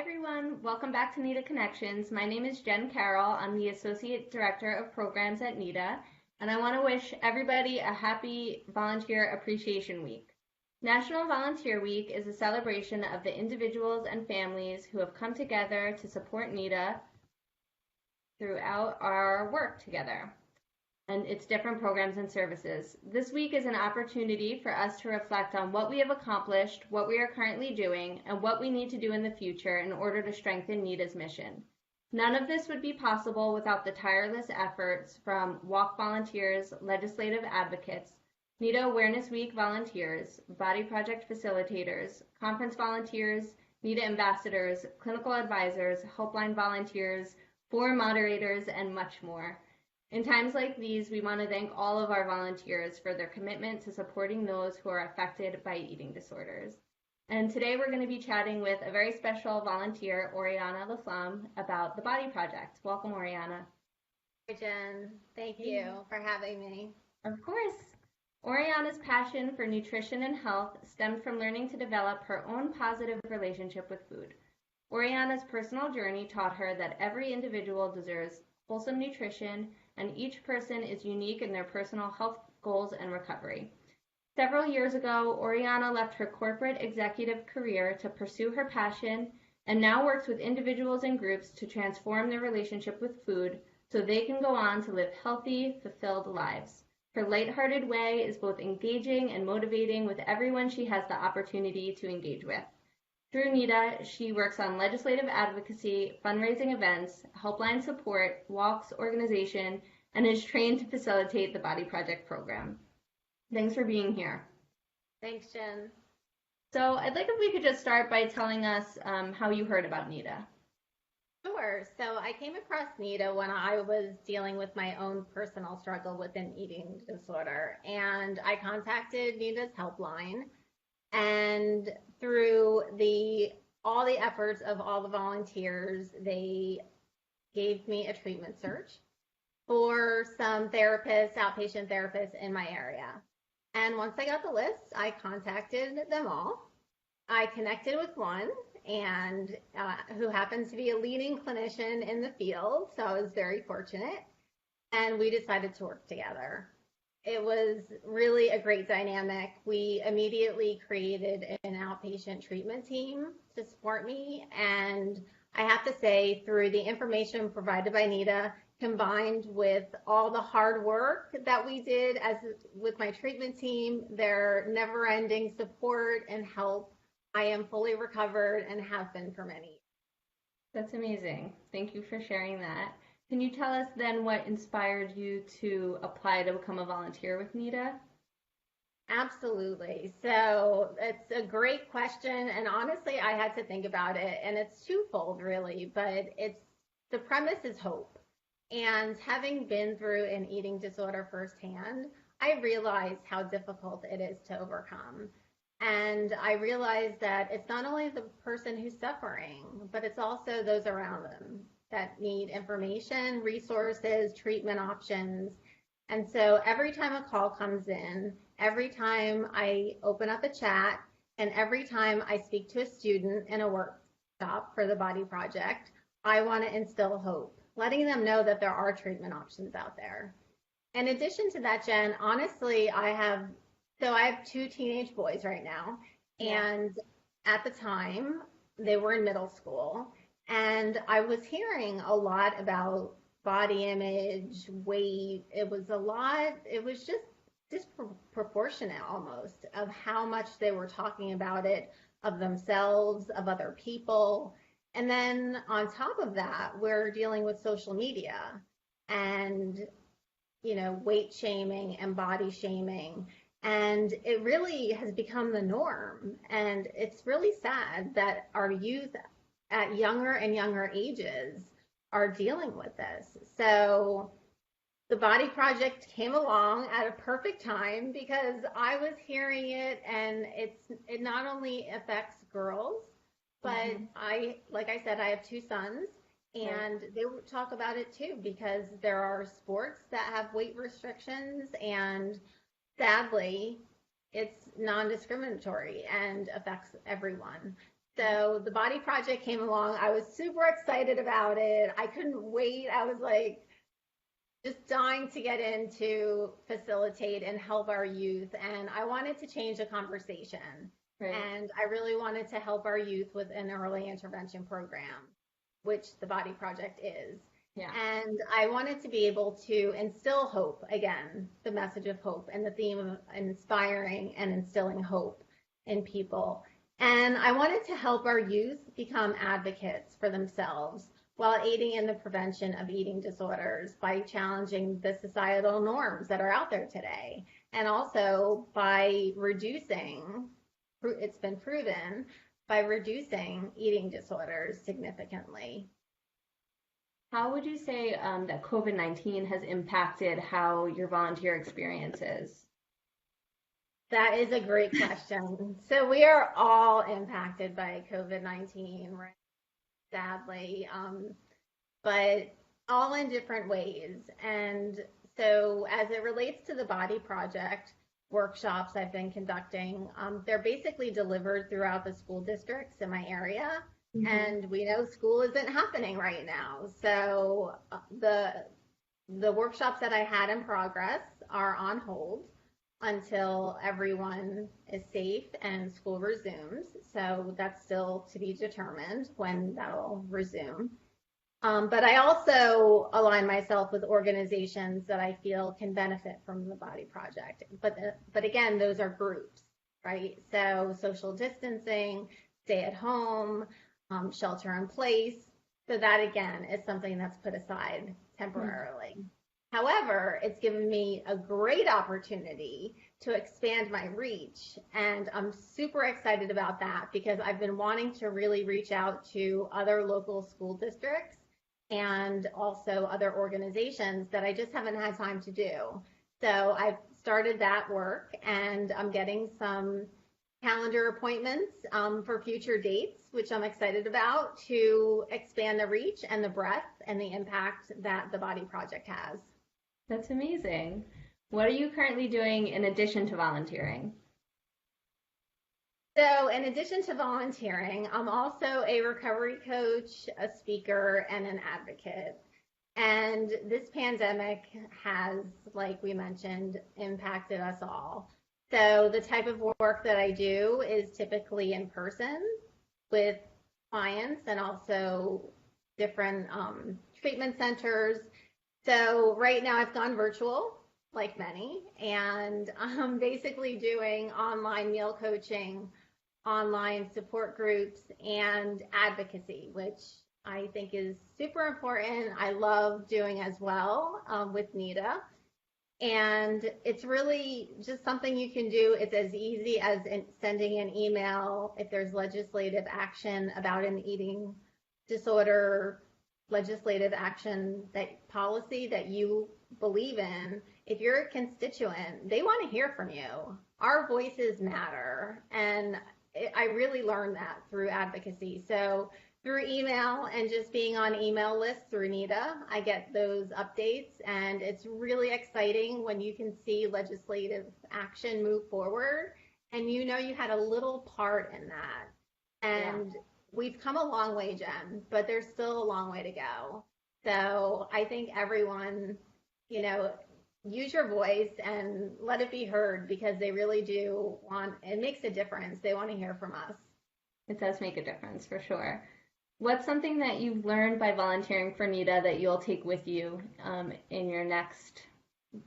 everyone, welcome back to NEDA Connections. My name is Jen Carroll. I'm the Associate Director of Programs at NEDA, and I want to wish everybody a happy Volunteer Appreciation Week. National Volunteer Week is a celebration of the individuals and families who have come together to support NEDA throughout our work together and its different programs and services. This week is an opportunity for us to reflect on what we have accomplished, what we are currently doing, and what we need to do in the future in order to strengthen NEDA's mission. None of this would be possible without the tireless efforts from walk volunteers, legislative advocates, NEDA Awareness Week volunteers, Body Project facilitators, conference volunteers, NEDA ambassadors, clinical advisors, helpline volunteers, forum moderators, and much more. In times like these, we want to thank all of our volunteers for their commitment to supporting those who are affected by eating disorders. And today we're going to be chatting with a very special volunteer, Oriana Laflamme, about the Body Project. Welcome, Oriana. Hi, Jen. Thank you for having me. Of course. Oriana's passion for nutrition and health stemmed from learning to develop her own positive relationship with food. Oriana's personal journey taught her that every individual deserves wholesome nutrition, and each person is unique in their personal health goals and recovery. Several years ago, Oriana left her corporate executive career to pursue her passion and now works with individuals and groups to transform their relationship with food so they can go on to live healthy, fulfilled lives. Her lighthearted way is both engaging and motivating with everyone she has the opportunity to engage with. Through NEDA, she works on legislative advocacy, fundraising events, helpline support, walks, organization, and is trained to facilitate the Body Project program. Thanks for being here. Thanks, Jen. So I'd like if we could just start by telling us how you heard about NEDA. Sure. So I came across NEDA when I was dealing with my own personal struggle with an eating disorder, and I contacted NEDA's helpline. And through all the efforts of all the volunteers, they gave me a treatment search for some therapists, outpatient therapists in my area. And once I got the list, I contacted them all. I connected with one and who happens to be a leading clinician in the field, so I was very fortunate. And we decided to work together. It was really a great dynamic. We immediately created an outpatient treatment team to support me. And I have to say, through the information provided by NEDA, combined with all the hard work that we did with my treatment team, their never-ending support and help, I am fully recovered and have been for many years. That's amazing. Thank you for sharing that. Can you tell us then what inspired you to apply to become a volunteer with NEDA? Absolutely. So it's a great question, and honestly, I had to think about it, and it's twofold really, but the premise is hope. And having been through an eating disorder firsthand, I realized how difficult it is to overcome. And I realized that it's not only the person who's suffering, but it's also those around them that need information, resources, treatment options. And so every time a call comes in, every time I open up a chat, and every time I speak to a student in a workshop for the Body Project, I want to instill hope, letting them know that there are treatment options out there. In addition to that, Jen, honestly, I have 2 teenage boys right now, and at the time, they were in middle school. And I was hearing a lot about body image, weight. It was just disproportionate almost of how much they were talking about it, of themselves, of other people. And then on top of that, we're dealing with social media and, weight shaming and body shaming. And it really has become the norm. And it's really sad that our youth at younger and younger ages are dealing with this. So the Body Project came along at a perfect time because I was hearing it, and it not only affects girls, but like I said, I have 2 sons, and they talk about it too, because there are sports that have weight restrictions, and sadly, it's non-discriminatory and affects everyone. So the Body Project came along. I was super excited about it. I couldn't wait. I was like just dying to get in to facilitate and help our youth. And I wanted to change the conversation. Right. And I really wanted to help our youth with an early intervention program, which the Body Project is. Yeah. And I wanted to be able to instill hope, again, the message of hope and the theme of inspiring and instilling hope in people. And I wanted to help our youth become advocates for themselves while aiding in the prevention of eating disorders by challenging the societal norms that are out there today. And also by reducing, it's been proven, by reducing eating disorders significantly. How would you say that COVID-19 has impacted how your volunteer experience is? That is a great question. So we are all impacted by COVID-19, right? Sadly, but all in different ways. And so as it relates to the Body Project workshops I've been conducting, they're basically delivered throughout the school districts in my area. Mm-hmm. And we know school isn't happening right now. So the workshops that I had in progress are on hold until everyone is safe and school resumes. So that's still to be determined when that'll resume. But I also align myself with organizations that I feel can benefit from the Body Project. But again, those are groups, right? So social distancing, stay at home, shelter in place. So that again is something that's put aside temporarily. Mm-hmm. However, it's given me a great opportunity to expand my reach, and I'm super excited about that because I've been wanting to really reach out to other local school districts and also other organizations that I just haven't had time to do. So I've started that work, and I'm getting some calendar appointments for future dates, which I'm excited about, to expand the reach and the breadth and the impact that the Body Project has. That's amazing. What are you currently doing in addition to volunteering? So in addition to volunteering, I'm also a recovery coach, a speaker, and an advocate. And this pandemic has, like we mentioned, impacted us all. So the type of work that I do is typically in person with clients and also different treatment centers. So right now I've gone virtual, like many, and I'm basically doing online meal coaching, online support groups, and advocacy, which I think is super important. I love doing as well with NEDA. And it's really just something you can do. It's as easy as sending an email if there's legislative action about an eating disorder, legislative action, that policy that you believe in. If you're a constituent, they want to hear from you. Our voices matter. And I really learned that through advocacy. So through email and just being on email lists through NEDA, I get those updates, and it's really exciting when you can see legislative action move forward and you know you had a little part in that. And we've come a long way, Jen, but there's still a long way to go. So I think everyone, use your voice and let it be heard, because they really do it makes a difference. They want to hear from us. It does make a difference for sure. What's something that you've learned by volunteering for NEDA that you'll take with you in your next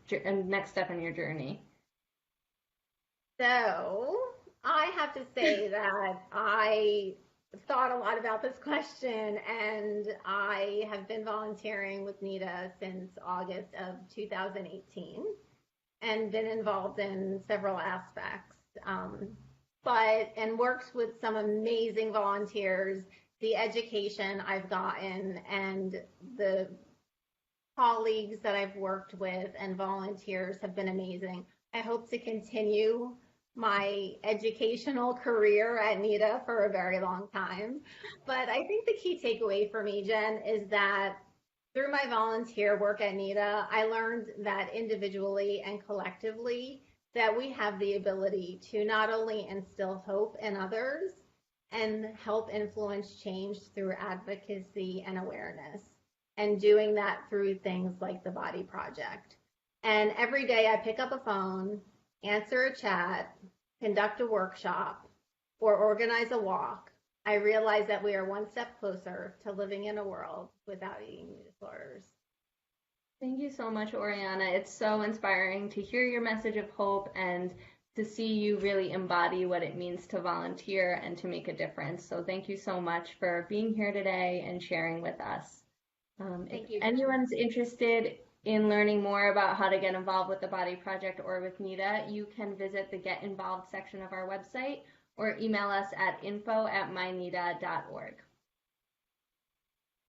step in your journey? So I have to say that I thought a lot about this question, and I have been volunteering with NEDA since August of 2018 and been involved in several aspects, and worked with some amazing volunteers. The education I've gotten and the colleagues that I've worked with and volunteers have been amazing. I hope to continue my educational career at NEDA for a very long time. But I think the key takeaway for me, Jen, is that through my volunteer work at NEDA, I learned that individually and collectively that we have the ability to not only instill hope in others and help influence change through advocacy and awareness, and doing that through things like the Body Project. And every day I pick up a phone, answer a chat, conduct a workshop, or organize a walk. I realize that we are one step closer to living in a world without eating disorders. Thank you so much, Oriana. It's so inspiring to hear your message of hope and to see you really embody what it means to volunteer and to make a difference. So thank you so much for being here today and sharing with us. Thank you. If anyone's interested in learning more about how to get involved with the Body Project or with NEDA, you can visit the Get Involved section of our website or email us at info@myneda.org.